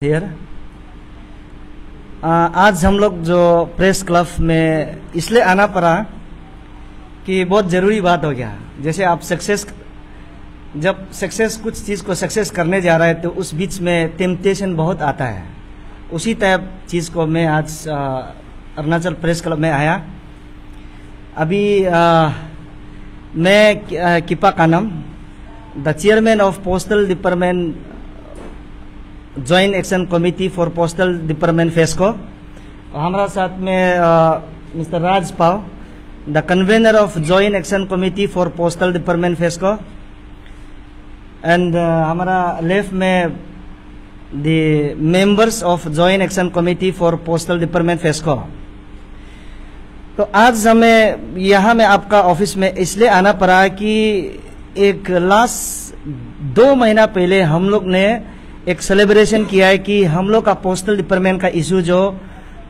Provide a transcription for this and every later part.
Here आज हम लोग जो प्रेस क्लब में इसलिए आना पड़ा कि बहुत ज़रूरी बात हो गया। जैसे आप जब कुछ चीज़ को सक्सेस करने जा रहा है तो उस बीच में टेम्पटेशन बहुत आता है। उसी टाइप चीज़ को मैं आज अरुणाचल प्रेस क्लब में आया। अभी मैं Kipa Kanam, the chairman of postal department joint action committee for postal department FESCO. हमारा साथ में mister Raj pav, the convener of joint action committee for postal department FESCO, and हमारा लेफ्ट में the members of joint action committee for postal department FESCO. तो आज हमें यहाँ में आपका ऑफिस में इसलिए आना पड़ा कि एक लास्ट 2 महीना पहले हम लोग ने एक सेलिब्रेशन किया है कि हम लोग का पोस्टल डिपार्टमेंट का इशू जो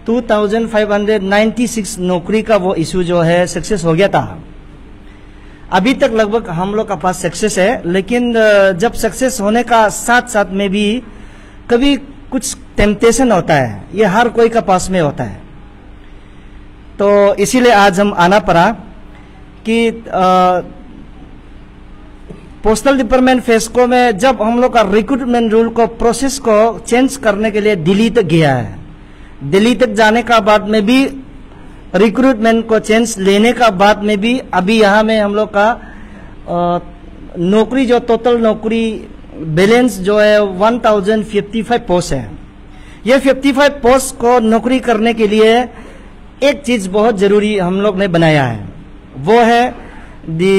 2596 नौकरी का वो इशू जो है सक्सेस हो गया था। अभी तक लगभग हम लोग का पास सक्सेस है, लेकिन जब सक्सेस होने का साथ साथ में भी कभी कुछ टेम्पटेशन होता है, ये हर कोई का पास में होता है। तो इसीलिए आज हम आना पड़ा कि पोस्टल डिपार्टमेंट फेस्को में जब हम लोग का रिक्रूटमेंट रूल को प्रोसेस को चेंज करने के लिए दिल्ली तक गया है, दिल्ली तक जाने का बाद में भी रिक्रूटमेंट को चेंज लेने का बाद में भी अभी यहाँ में हम लोग का नौकरी जो टोटल नौकरी बैलेंस जो है 1055 पोस्ट है। ये 55 पोस्ट को नौकरी करने के लिए एक चीज बहुत जरूरी हम लोग ने बनाया है, वो है the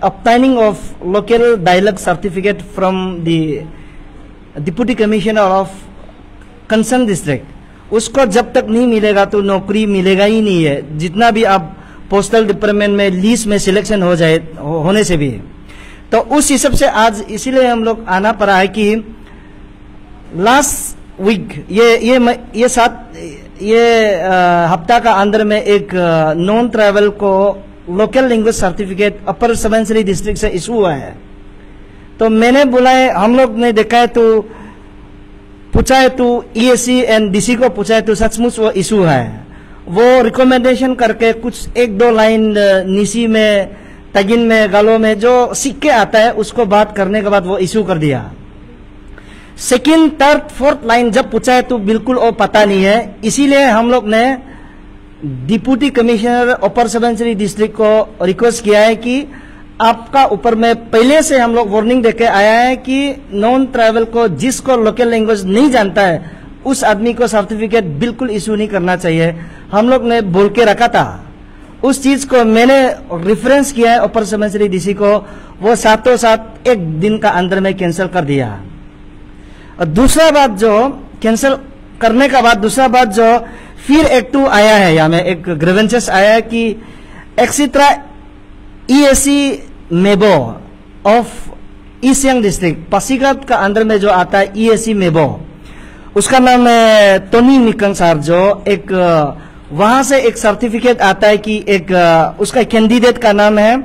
obtaining of local dialect certificate from the deputy commissioner of concerned district। उसको जब तक नहीं मिलेगा तो नौकरी मिलेगा ही नहीं है, जितना भी आप पोस्टल डिपार्टमेंट में लिस्ट में सिलेक्शन हो जाए होने से भी। तो उस हिसाब से आज इसीलिए हम लोग आना पड़ा है कि लास्ट वीक ये हफ्ता का अंदर में एक नॉन ट्रैवल को लोकल लैंग्वेज सर्टिफिकेट अपर सुबनसिरी डिस्ट्रिक्ट से इशू हुआ है। तो मैंने बोला है, हम लोग ने देखा है तो पूछा है तो EAC एंड DC को पूछा है तो सचमुच वो इशू है। वो रिकमेंडेशन करके कुछ 1-2 लाइन निसी में, तगिन में, गालो में जो सीख के आता है उसको बात करने के बाद वो इशू कर दिया। सेकेंड, थर्ड, फोर्थ लाइन जब पूछा है तो बिल्कुल वो पता नहीं है। इसीलिए हम लोग ने डिप्टी कमिश्नर अपर सुबनसिरी डिस्ट्रिक्ट को रिक्वेस्ट किया है कि आपका ऊपर में पहले से हम लोग वार्निंग देके आया है कि नॉन ट्रैवल को, जिसको लोकल लैंग्वेज नहीं जानता है, उस आदमी को सर्टिफिकेट बिल्कुल इशू नहीं करना चाहिए। हम लोग ने बोल के रखा था। उस चीज को मैंने रेफरेंस किया है अपर सुबनसिरी DC को, वो साथों साथ 1 दिन का अंदर में कैंसिल कर दिया। और दूसरा बात जो कैंसिल करने का बाद दूसरा बात जो फिर एक 2 आया है, यहाँ में एक ग्रीवेंसेस आया है कि एक्सिट्रा EAC Mebo of east Siang district Pasighat का अंदर में जो आता है EAC मेबो, उसका नाम है टोनी निकंग सर, जो एक वहां से एक सर्टिफिकेट आता है कि एक उसका कैंडिडेट का नाम है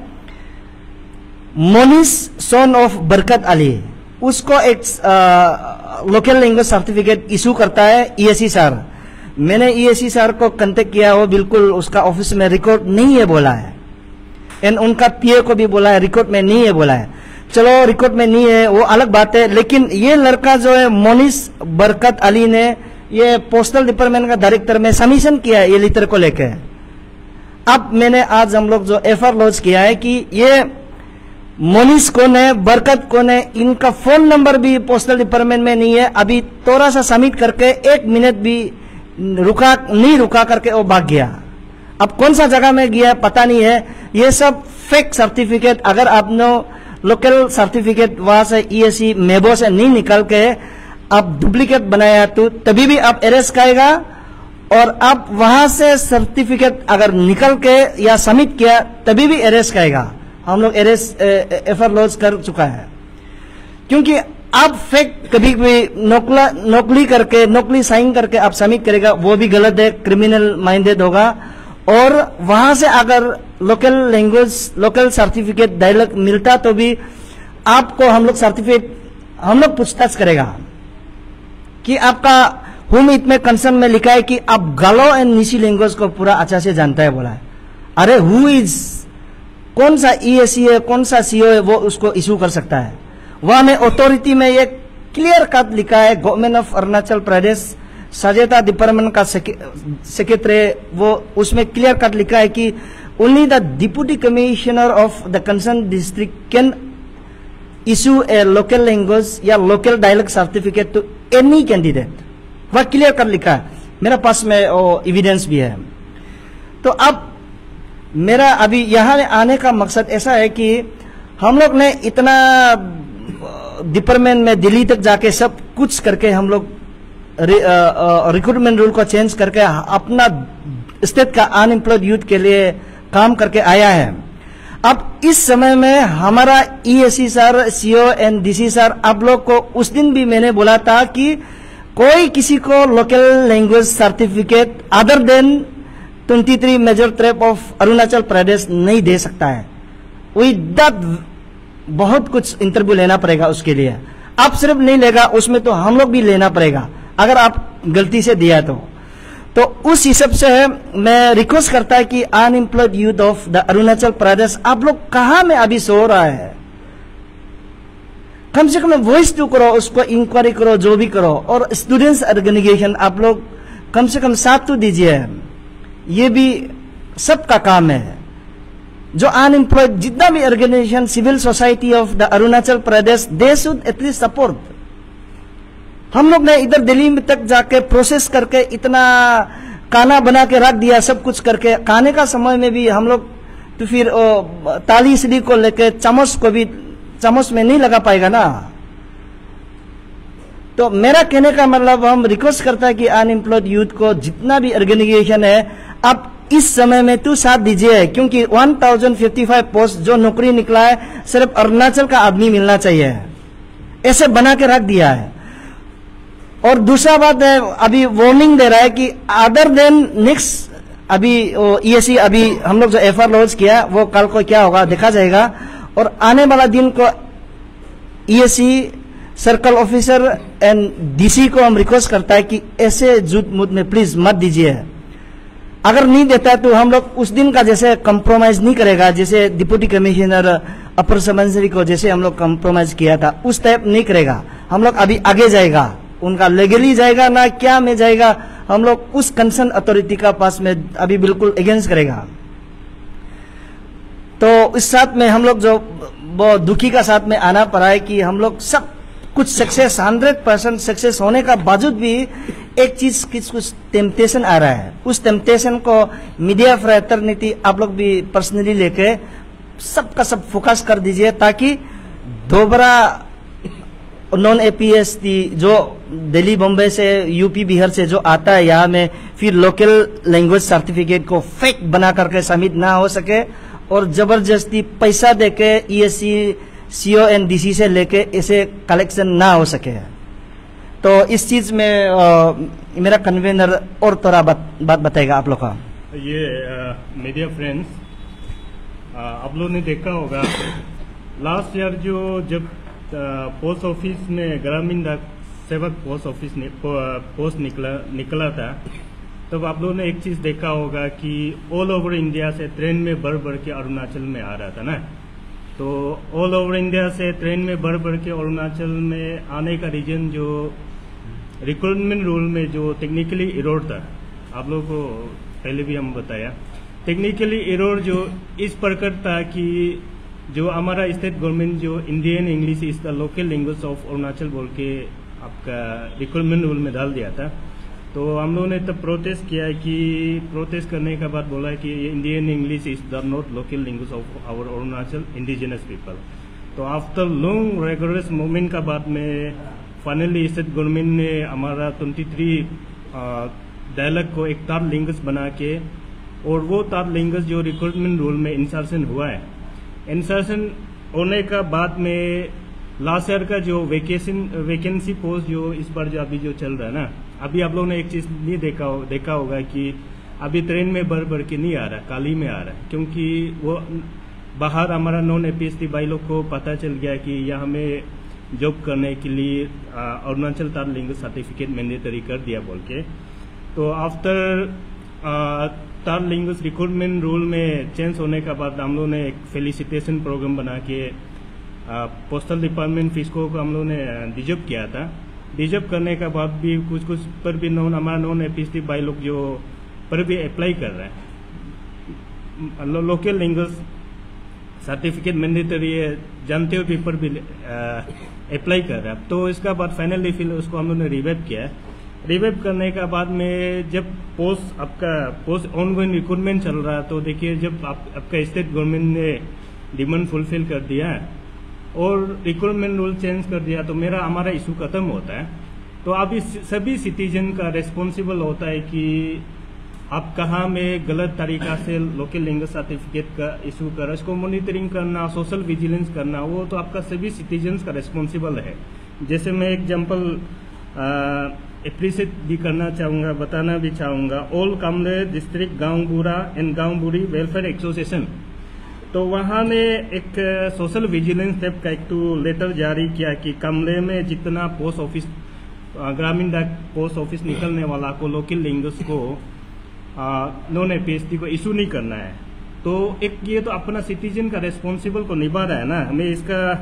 मोनिस सन ऑफ बरकत अली, उसको एक लोकल लैंग्वेज सर्टिफिकेट इशू करता है EAC सर। मैंने EAC सर को कांटेक्ट किया, वो बिल्कुल उसका ऑफिस में रिकॉर्ड नहीं है बोला है, एंड उनका PA को भी बोला है रिकॉर्ड में नहीं है बोला है। चलो रिकॉर्ड में नहीं है वो अलग बात है, लेकिन ये लड़का जो है मोनिस बरकत अली ने ये पोस्टल डिपार्टमेंट का डायरेक्टर में सबमिशन किया है ये लेटर को लेके। अब मैंने आज हम लोग जो FR लॉन्च किया है कि ये मोनिस कौन है, बरकत कौन है, इनका फोन नंबर भी पोस्टल डिपार्टमेंट में नहीं है। अभी थोड़ा सा सबमिट करके 1 मिनट भी नहीं रुका करके वो भाग गया। अब कौन सा जगह में गया पता नहीं है। ये सब फेक सर्टिफिकेट, अगर आपने लोकल सर्टिफिकेट वहां से EAC मेबो से नहीं निकल के आप डुप्लीकेट बनाया तो तभी भी आप अरेस्ट करेगा, और आप वहां से सर्टिफिकेट अगर निकल के या सबमिट किया तभी भी अरेस्ट करेगा। हम लोग FR लॉन्च कर चुका है, क्योंकि आप फेक कभी भी नकली करके, नकली साइन करके आप सबमिट करेगा, वो भी गलत है, क्रिमिनल माइंडेड होगा। और वहां से अगर local language, local certificate dialogue मिलता तो भी आपको हम लोग सर्टिफिकेट हम लोग पूछताछ करेगा। कि आपका होम में कंसर्न में लिखा है कि आप गालो एंड निशी लैंग्वेज को पूरा अच्छा से जानता है बोला है। अरे हु इज, कौन सा EAC है, कौन सा CO है, वो उसको इशू कर सकता है। वहां में अथॉरिटी में ये क्लियर कट लिखा है, गवर्नमेंट ऑफ अरुणाचल प्रदेश सजेता डिपार्टमेंट का सेक्रेटरी, वो उसमें क्लियर कट लिखा है कि only the deputy commissioner of the concern district can issue a local language या local dialect certificate to any candidate. वह क्लियर कर लिखा है, मेरा पास में एविडेंस भी है। तो अब मेरा अभी यहाँ आने का मकसद ऐसा है कि हम लोग ने इतना डिपार्टमेंट में दिल्ली तक जाके सब कुछ करके हम लोग रिक्रूटमेंट रूल को चेंज करके अपना स्टेट का अनएम्प्लॉयड यूथ के लिए काम करके आया है। अब इस समय में हमारा EAC sir, CO and DC sir, आप लोग को उस दिन भी मैंने बोला था कि कोई किसी को local language certificate other than 23 major tribe of Arunachal Pradesh नहीं दे सकता है। विद बहुत कुछ इंटरव्यू लेना पड़ेगा उसके लिए। आप सिर्फ नहीं लेगा, उसमें तो हम लोग भी लेना पड़ेगा अगर आप गलती से दिया तो उस हिसाब से मैं रिक्वेस्ट करता है कि unemployed youth of the Arunachal Pradesh, आप लोग कहाँ में अभी सो रहा है, कम से कम वॉइस टू करो, उसको इंक्वायरी करो, जो भी करो। और स्टूडेंट्स ऑर्गेनाइजेशन आप लोग कम से कम साथ तो दीजिए, ये भी सबका काम है। जो अनएम्प्लॉयड जितना भी organisation, civil society of the Arunachal Pradesh, they should at least support. हम लोग ने इधर दिल्ली में तक जाके प्रोसेस करके इतना खाना बना के रख दिया, सब कुछ करके खाने का समय में भी हम लोग तो फिर ताली सीढ़ी को लेके चम्मच को भी चम्मच में नहीं लगा पाएगा ना। तो मेरा कहने का मतलब, हम रिक्वेस्ट करता है कि अनएम्प्लॉयड यूथ को जितना भी ऑर्गेनाइजेशन है, आप इस समय में तो साथ दीजिए, क्योंकि 1055 पोस्ट जो नौकरी निकला है सिर्फ अरुणाचल का आदमी मिलना चाहिए, ऐसे बना के रख दिया है। और दूसरा बात है, अभी वार्निंग दे रहा है कि अदर देन नेक्स्ट, अभी EAC अभी हम लोग जो FR लॉन्च किया वो कल को क्या होगा देखा जाएगा। और आने वाला दिन को EAC circle officer and DC को हम रिक्वेस्ट करता है कि ऐसे झूठ मूठ में प्लीज मत दीजिए। अगर नहीं देता तो हम लोग उस दिन का जैसे कंप्रोमाइज नहीं करेगा, जैसे डिप्यूटी कमिश्नर अपर सबडिविजनरी को जैसे हम लोग कंप्रोमाइज किया था उस टाइप नहीं करेगा। हम लोग अभी आगे जाएगा, उनका लीगली जाएगा ना क्या में जाएगा, हम लोग उस कंसर्न अथॉरिटी का पास में अभी बिल्कुल अगेंस्ट करेगा। तो इस साथ में हम लोग जो वो दुखी का साथ में आना पड़ा है कि हम लोग सब कुछ सक्सेस 100% सक्सेस होने का बावजूद भी एक चीज कुछ टेम्पटेशन आ रहा है। उस टेम्पटेशन को मीडिया फ्रेटर्निटी आप लोग भी पर्सनली लेके सबका सब फोकस कर दीजिए, ताकि दोबारा नॉन APST जो दिल्ली बॉम्बे से UP बिहार से जो आता है यहाँ में, फिर लोकल लैंग्वेज सर्टिफिकेट को फेक बना करके सबमिट ना हो सके और जबरदस्ती पैसा देके EAC CO एंड DC से लेके ऐसे कलेक्शन ना हो सके। तो इस चीज में मेरा कन्वेनर और थोड़ा बात बताएगा आप लोग का। ये मीडिया फ्रेंड्स, आप लोग ने देखा होगा लास्ट ईयर जो जब पोस्ट ऑफिस में ग्रामीण डाक सेवक पोस्ट निकला था, तब आप लोगों ने एक चीज देखा होगा कि ऑल ओवर इंडिया से ट्रेन में बढ़ के अरुणाचल में आ रहा था ना। तो ऑल ओवर इंडिया से ट्रेन में बढ़ के अरुणाचल में आने का रीजन जो रिक्रूटमेंट रूल में जो टेक्निकली एरर था, आप लोगों को पहले भी हम बताया, टेक्निकली एरर जो इस प्रकार था कि जो हमारा स्टेट गवर्नमेंट जो Indian English is the local language of Arunachal बोल के आपका रिक्रूटमेंट रूल में डाल दिया था। तो हम लोगों ने तब प्रोटेस्ट किया है कि प्रोटेस्ट करने के बाद बोला कि Indian English is the not local language of our Arunachal indigenous people. तो आफ्टर लॉन्ग रेगुलर मूवमेंट का बाद में फाइनली स्टेट गवर्नमेंट ने हमारा 23 डायलॉग को एक थर्ड लैंग्वेज बना के, और वो थर्ड लैंग्वेज जो रिक्रूटमेंट रूल में इंसर्शन हुआ है, इंसर्शन होने का बाद में लास्ट ईयर का जो वैकेंसी पोस्ट जो इस बार जो अभी जो चल रहा है ना, अभी आप लोगों ने एक चीज नहीं देखा होगा कि अभी ट्रेन में बढ़ के नहीं आ रहा, काली में आ रहा है, क्योंकि वो बाहर हमारा नॉन APST भाई लोग को पता चल गया कि यहाँ में जॉब करने के लिए Arunachal third language certificate mandatory कर दिया बोल के। तो after third language recruitment rule में चेंज होने के बाद हम लोग ने एक फेलिसिटेशन प्रोग्राम बना के पोस्टल डिपार्टमेंट फिस्को को हम लोग ने डिजर्व किया था। डिजर्व करने के बाद भी कुछ कुछ पर भी हमारा नॉन एपीएसटी भाई लोग जो पर भी अप्लाई कर रहे हैं लोकल लैंग्वेज सर्टिफिकेट मैंडेटरी है जानते हुए पेपर भी अप्लाई कर रहा है। तो इसका बाद फाइनली फिर उसको हम लोग ने रिवाइव किया। रिवाइव करने के बाद में जब पोस्ट ऑनगोइंग रिक्रूटमेंट चल रहा है तो देखिए जब आपका स्टेट गवर्नमेंट ने डिमांड फुलफिल कर दिया और रिक्रूटमेंट रूल चेंज कर दिया तो हमारा इशू खत्म होता है। तो अभी सभी सिटीजन का रेस्पॉन्सिबल होता है कि आप कहाँ में गलत तरीका से लोकल लैंग्वेज सर्टिफिकेट का इशू कर उसको मॉनिटरिंग करना, सोशल विजिलेंस करना, वो तो आपका सभी सिटीजन्स का रेस्पॉन्सिबल है। जैसे मैं एग्जाम्पल अप्रिशिएट भी करना चाहूँगा, बताना भी चाहूँगा, ऑल कामले डिस्ट्रिक्ट गांव बूढ़ा एंड गांव बूढ़ी वेलफेयर एसोसिएशन, तो वहाँ ने एक सोशल विजिलेंस टाइप का एक लेटर जारी किया कि कामले में जितना पोस्ट ऑफिस ग्रामीण डाक पोस्ट ऑफिस निकलने वाला को लोकल लैंग्वेज को नॉन एपीएसटी को इशू नहीं करना है। तो एक ये तो अपना सिटीजन का रेस्पॉन्सिबल को निभा रहा है ना। हमें इसका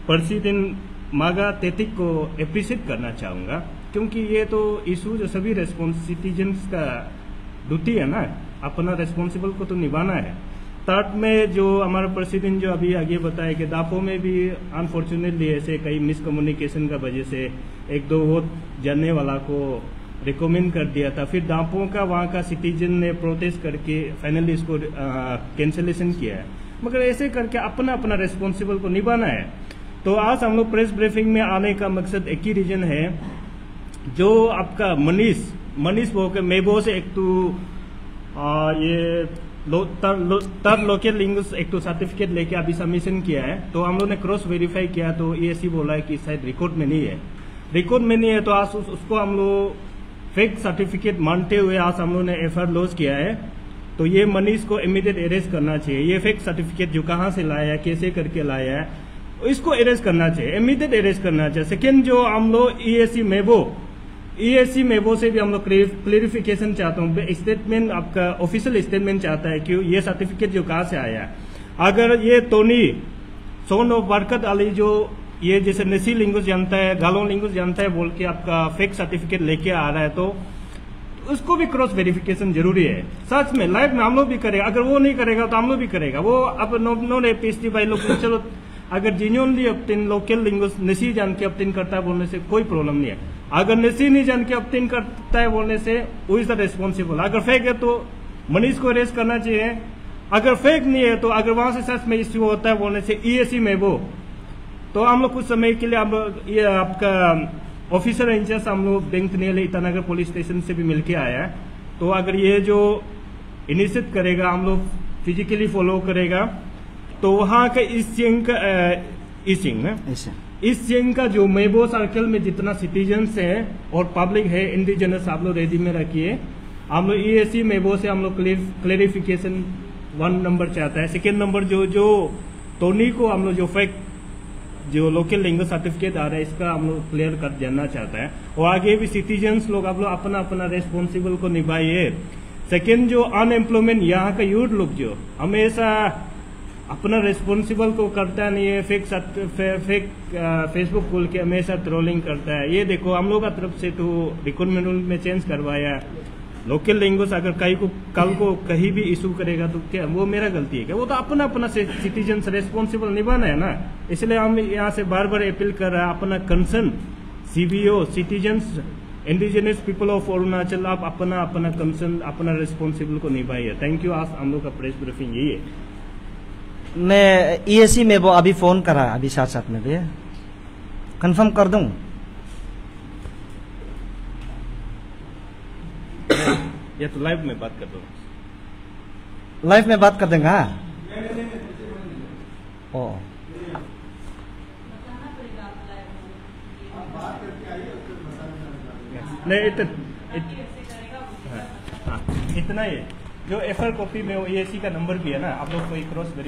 प्रेसिडेंट मागा तेतिक को अप्रिशिएट करना चाहूँगा क्योंकि ये तो इशू जो सभी सिटीजन्स का ड्यूटी है ना, अपना रेस्पॉन्सिबल को तो निभाना है। थर्ड में जो हमारा प्रेसिडेंट जो अभी आगे बताया कि दापो में भी अनफॉर्चुनेटली ऐसे कई मिसकम्युनिकेशन का वजह से एक दो वोट जानने वाला को रिकमेंड कर दिया था। फिर दापो का वहाँ का सिटीजन ने प्रोटेस्ट करके फाइनली इसको कैंसिलेशन किया है। मगर ऐसे करके अपना अपना रेस्पॉन्सिबल को निभाना है। तो आज हम लोग प्रेस ब्रीफिंग में आने का मकसद एक ही रीजन है, जो आपका मनीष वो के मेबो से एक तो ये तब लोकल लैंग्वेज एक तो सर्टिफिकेट लेके अभी सबमिशन किया है। तो हम लोग ने क्रॉस वेरीफाई किया तो EAC बोला है कि शायद रिकॉर्ड में नहीं है। रिकॉर्ड में नहीं है तो आज उसको हम लोग फेक सर्टिफिकेट मानते हुए आज हम लोग ने FIR लॉन्च किया है। तो ये मनीष को इमीडिएट अरेस्ट करना चाहिए। ये फेक सर्टिफिकेट जो कहाँ से लाया है, कैसे करके लाया है, इसको अरेस्ट करना चाहिए, इमीडिएट अरेस्ट करना चाहिए। सेकेंड जो हम लोग EAC मेबो से भी हम लोग क्लेरिफिकेशन चाहता हूँ। स्टेटमेंट आपका ऑफिशियल स्टेटमेंट चाहता है कि ये सर्टिफिकेट जो कहाँ से आया है। अगर ये Tony Son of Barkat Ali जो ये जैसे नसी लैंग्वेज जानता है, गालो लैंग्वेज जानता है बोल के आपका फेक सर्टिफिकेट लेके आ रहा है तो उसको भी क्रॉस वेरिफिकेशन जरूरी है। सच में लाइफ में हम लोग भी करेगा, अगर वो नहीं करेगा तो हम लोग भी करेगा। वो अब नॉन एपीएसटी भाई लोग चलो अगर जेन्युइनली ऑब्टेन लोकल लैंग्वेज नसी जान के ऑब्टेन करता है बोलने से कोई प्रॉब्लम नहीं है। अगर नसी नहीं जान के ऑब्टेन करता है बोलने से वो इज द रेस्पॉन्सिबल। अगर फेक है तो मनीष को अरेस्ट करना चाहिए। अगर फेक नहीं है तो अगर वहां से सच में इश्यू होता है बोलने से EAC मेबो तो हम लोग कुछ समय के लिए हम ये आपका ऑफिसर इंचार्ज हम लोग बैंक ने ईटानगर पुलिस स्टेशन से भी मिलके आया है। तो अगर ये जो इनिशिएट करेगा हम लोग फिजिकली फॉलो करेगा तो वहाँ का इस चेंग का जो मेबो सर्कल में जितना सिटीजन्स है और पब्लिक है इंडिजिनस आप लोग रेडी में रखिए। हम लोग EAC मेबो से हम लोग क्लेरिफिकेशन 1 नंबर चाहता है। सेकेंड नंबर जो टोनी को हम लोग जो फेक जो लोकल लैंग्वेज सर्टिफिकेट आ रहा है इसका हम लोग क्लियर कर देना चाहता है। और आगे भी सिटीजन्स लोग आप लोग अपना अपना रेस्पॉन्सिबल को निभाइए। सेकेंड जो अनएम्प्लॉयमेंट यहाँ का यूथ लोग जो हमेशा अपना रेस्पॉन्सिबल को करता नहीं है, फेक फेसबुक खोल के हमेशा ट्रोलिंग करता है। ये देखो हम लोग का तरफ से तो रिक्रूटमेंट रूल में चेंज करवाया। लोकल लैंग्वेज अगर कल को कहीं भी इशू करेगा तो क्या वो मेरा गलती है क्या? वो तो अपना अपना सिटीजन रेस्पॉन्सिबल निभाना है ना। इसलिए हम यहाँ से बार बार अपील कर रहे हैं, अपना concern CBO citizens indigenous people of Arunachal आप अपना अपना कंसर्न अपना रेस्पॉन्सिबल को निभाइए। Thank you. आज हम लोग का प्रेस ब्रीफिंग यही है। मैं EAC में वो अभी फोन करा अभी साथ में भी कंफर्म कर दूं। या तो लाइव में बात कर दो। लाइव में बात कर देंगे। हाँ ओ नहीं इतना ही जो FIR कॉपी में EAC का नंबर भी है ना, आप लोग कोई क्रॉस